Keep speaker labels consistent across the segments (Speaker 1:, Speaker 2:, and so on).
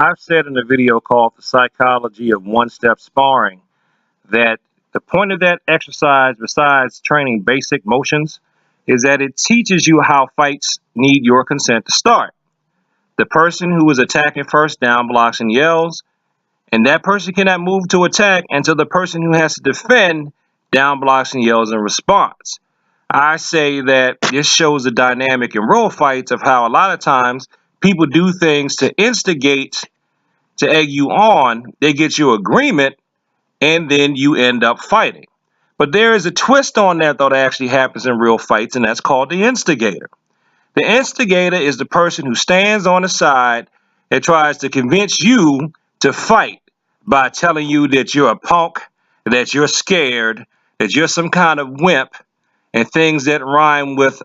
Speaker 1: I've said in a video called The Psychology of One-Step Sparring that the point of that exercise, besides training basic motions, is that it teaches you how fights need your consent to start. The person who is attacking first down blocks and yells, and that person cannot move to attack until the person who has to defend down blocks and yells in response. I say that this shows the dynamic in real fights of how a lot of times people do things to instigate, to egg you on, they get you agreement, and then you end up fighting. But there is a twist on that, though, that actually happens in real fights, and that's called the instigator. The instigator is the person who stands on the side and tries to convince you to fight by telling you that you're a punk, that you're scared, that you're some kind of wimp, and things that rhyme with,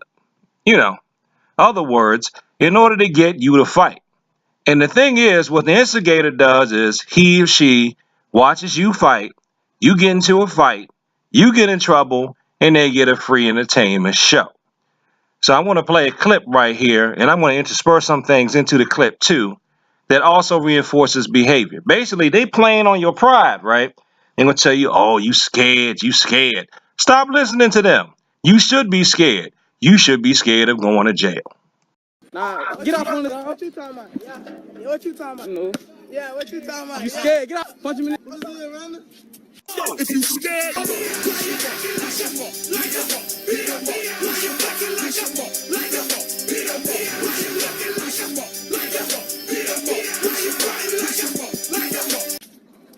Speaker 1: other words, in order to get you to fight. And the thing is, what the instigator does is he or she watches you fight, you get into a fight, you get in trouble, and they get a free entertainment show. So I want to play a clip right here, and I'm going to intersperse some things into the clip too that also reinforces behavior. Basically, they playing on your pride, right? They're going to tell you, oh, you scared, you scared. Stop listening to them. You should be scared. You should be scared of going to jail.
Speaker 2: Nah, get off on the.
Speaker 3: What you talking about? Yeah. What you talking about?
Speaker 2: No.
Speaker 3: Yeah, what you talking about?
Speaker 2: You scared? Get off. Punch him in the.
Speaker 3: What's it, Randall?
Speaker 4: If you scared,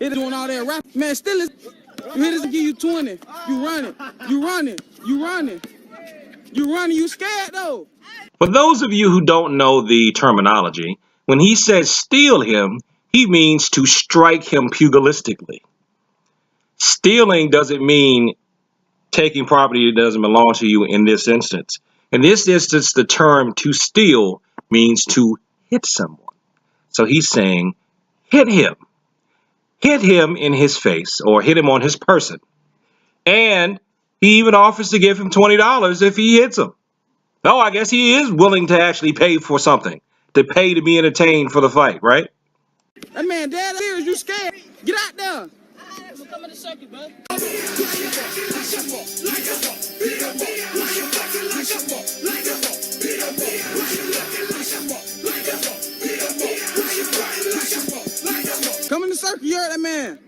Speaker 2: It doing all that rap, man. Still is. You hit us and give you 20. You running. You running. You running. You running. You scared though.
Speaker 1: For those of you who don't know the terminology, when he says steal him, he means to strike him pugilistically. Stealing doesn't mean taking property that doesn't belong to you in this instance. In this instance, the term to steal means to hit someone. So he's saying, hit him. Hit him in his face or hit him on his person. And he even offers to give him $20 if he hits him. Oh, I guess he is willing to actually pay for something, to pay to be entertained for the fight, right?
Speaker 2: That man dead serious. You scared? Get out there. I'm coming in a second, bud. Come in the circle, you heard that man.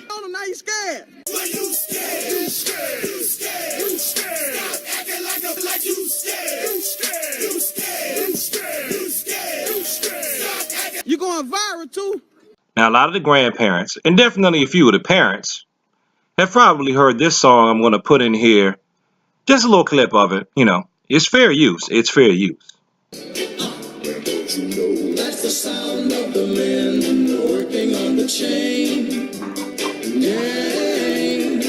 Speaker 2: Told him now you scared.
Speaker 4: you scared, you scared, you scared, you scared. Stop acting like you scared, you scared, you scared, you scared, you scared, you scared. Stop acting.
Speaker 2: You going viral too?
Speaker 1: Now, a lot of the grandparents, and definitely a few of the parents, have probably heard this song I'm going to put in here. Just a little clip of it, It's fair use. It's fair use.
Speaker 4: Don't you know that's the sound of the men working on the chain? Gang.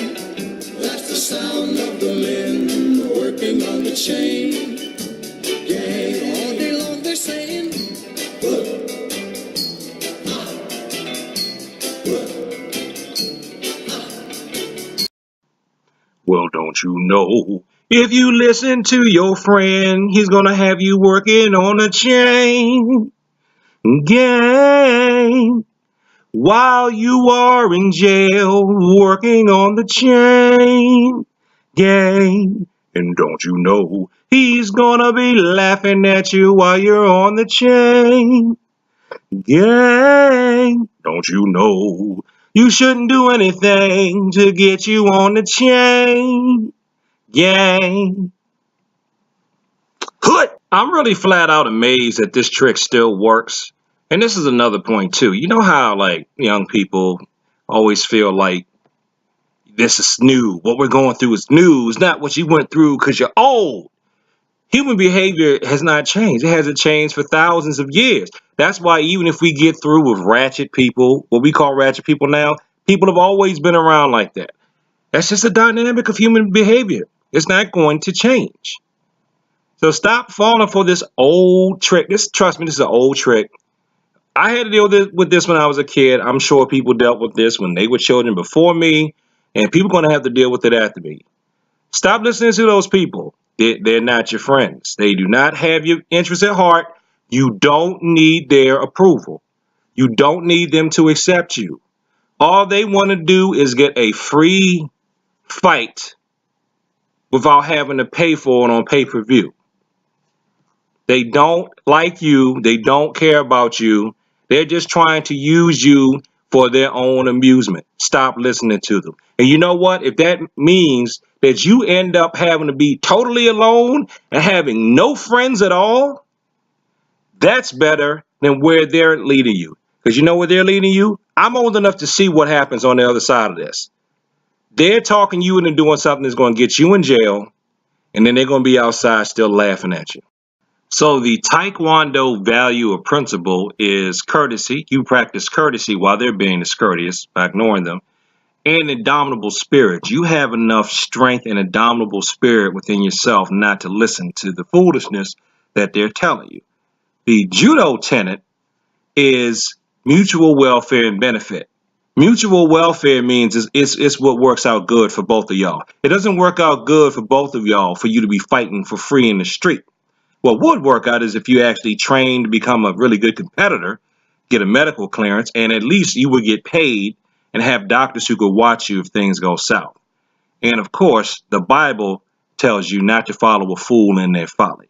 Speaker 4: That's the sound of the men working on the chain. Gang. All day long they're saying,
Speaker 1: Well, don't you know, if you listen to your friend, he's gonna have you working on a chain gang while you are in jail, working on the chain gang. And don't you know, he's gonna be laughing at you while you're on the chain gang. Don't you know, you shouldn't do anything to get you on the chain gang. I'm really flat out amazed that this trick still works. And this is another point too. You know how young people always feel like this is new. What we're going through is new. It's not what you went through because you're old. Human behavior has not changed. It hasn't changed for thousands of years. That's why even if we get through with ratchet people, what we call ratchet people now, people have always been around like that. That's just a dynamic of human behavior. It's not going to change. So stop falling for this old trick. Trust me, this is an old trick. I had to deal with this when I was a kid. I'm sure people dealt with this when they were children before me, and people are going to have to deal with it after me. Stop listening to those people. They're not your friends. They do not have your interests at heart. You don't need their approval. You don't need them to accept you. All they want to do is get a free fight without having to pay for it on pay-per-view. They don't like you. They don't care about you. They're just trying to use you for their own amusement. Stop listening to them. And you know what? If that means that you end up having to be totally alone and having no friends at all, that's better than where they're leading you. Because you know where they're leading you? I'm old enough to see what happens on the other side of this. They're talking you into doing something that's going to get you in jail, and then they're going to be outside still laughing at you. So the Taekwondo value or principle is courtesy. You practice courtesy while they're being discourteous by ignoring them. And indomitable spirit. You have enough strength and indomitable spirit within yourself not to listen to the foolishness that they're telling you. The judo tenet is mutual welfare and benefit. Mutual welfare means it's what works out good for both of y'all. It doesn't work out good for both of y'all for you to be fighting for free in the street. What would work out is if you actually train to become a really good competitor, get a medical clearance, and at least you would get paid and have doctors who could watch you if things go south. And of course, the Bible tells you not to follow a fool in their folly.